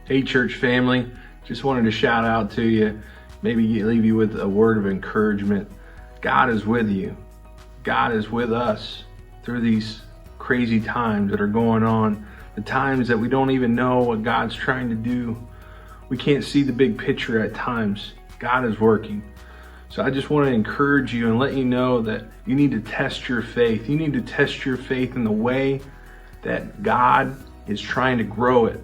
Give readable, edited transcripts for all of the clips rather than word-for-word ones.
Hey church family, just wanted to shout out to you, maybe leave you with a word of encouragement. God is with you. God is with us through these crazy times that are going on, the times that we don't even know what God's trying to do. We can't see the big picture at times. God is working. So I just want to encourage you and let you know that you need to test your faith. You need to test your faith in the way that God is trying to grow it.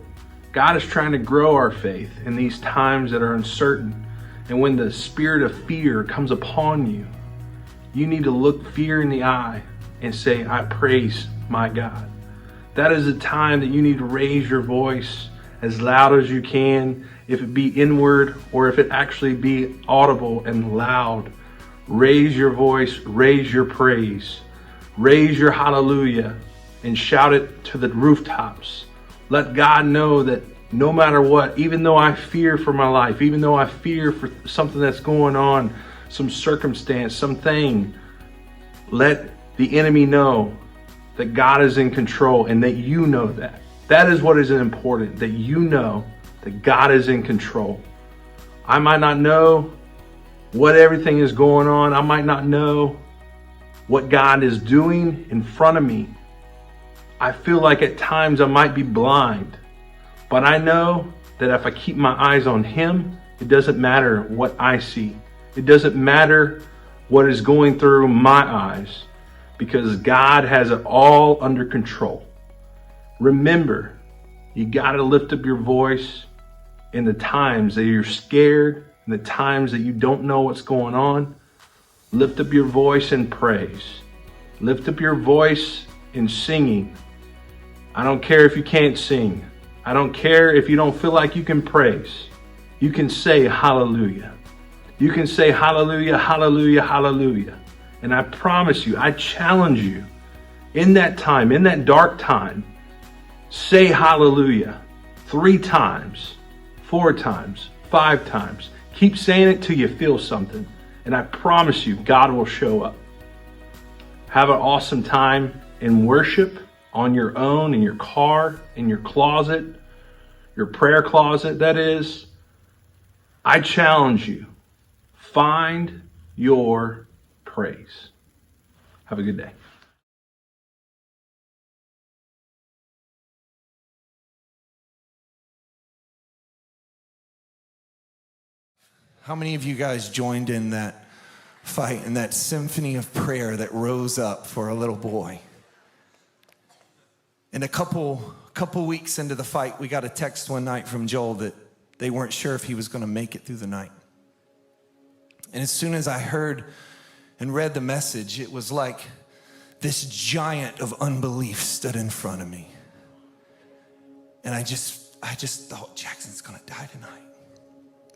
God is trying to grow our faith in these times that are uncertain. And when the spirit of fear comes upon you, you need to look fear in the eye and say, I praise my God. That is a time that you need to raise your voice as loud as you can, if it be inward or if it actually be audible and loud. Raise your voice, raise your praise, raise your hallelujah, and shout it to the rooftops. Let God know that no matter what, even though I fear for my life, even though I fear for something that's going on, some circumstance, something, let the enemy know that God is in control and that you know that. That is what is important, that you know that God is in control. I might not know what everything is going on. I might not know what God is doing in front of me. I feel like at times I might be blind, but I know that if I keep my eyes on Him, it doesn't matter what I see. It doesn't matter what is going through my eyes, because God has it all under control. Remember, you got to lift up your voice in the times that you're scared, in the times that you don't know what's going on. Lift up your voice in praise. Lift up your voice in singing. I don't care if you can't sing. I don't care if you don't feel like you can praise. You can say hallelujah. You can say hallelujah, hallelujah, hallelujah. And I promise you, I challenge you, in that time, in that dark time, say hallelujah 3 times, 4 times, 5 times. Keep saying it till you feel something. And I promise you, God will show up. Have an awesome time in worship on your own, in your car, in your closet, your prayer closet, that is. I challenge you, find your praise. Have a good day. How many of you guys joined in that fight and that symphony of prayer that rose up for a little boy? And a couple weeks into the fight, we got a text one night from Joel that they weren't sure if he was going to make it through the night. And as soon as I heard and read the message, it was like this giant of unbelief stood in front of me. And I just thought, Jackson's going to die tonight.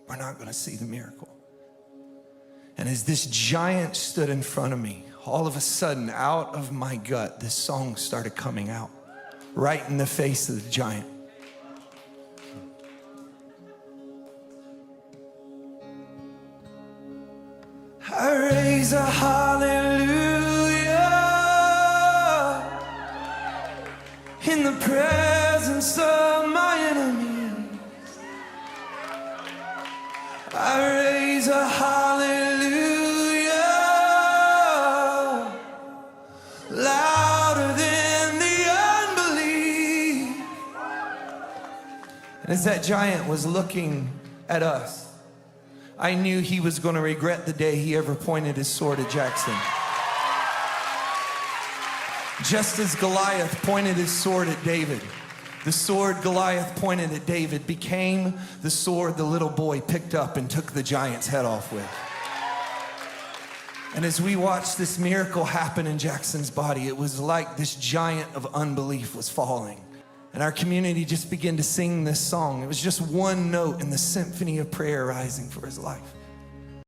We're not going to see the miracle. And as this giant stood in front of me, all of a sudden, out of my gut, this song started coming out, right in the face of the giant. I raise a hallelujah in the presence of my enemies. I raise a hallelujah louder than the unbelief. And as that giant was looking at us, I knew he was going to regret the day he ever pointed his sword at Jackson. Just as Goliath pointed his sword at David, the sword Goliath pointed at David became the sword the little boy picked up and took the giant's head off with. And as we watched this miracle happen in Jackson's body, it was like this giant of unbelief was falling. And our community just began to sing this song. It was just one note in the symphony of prayer rising for his life.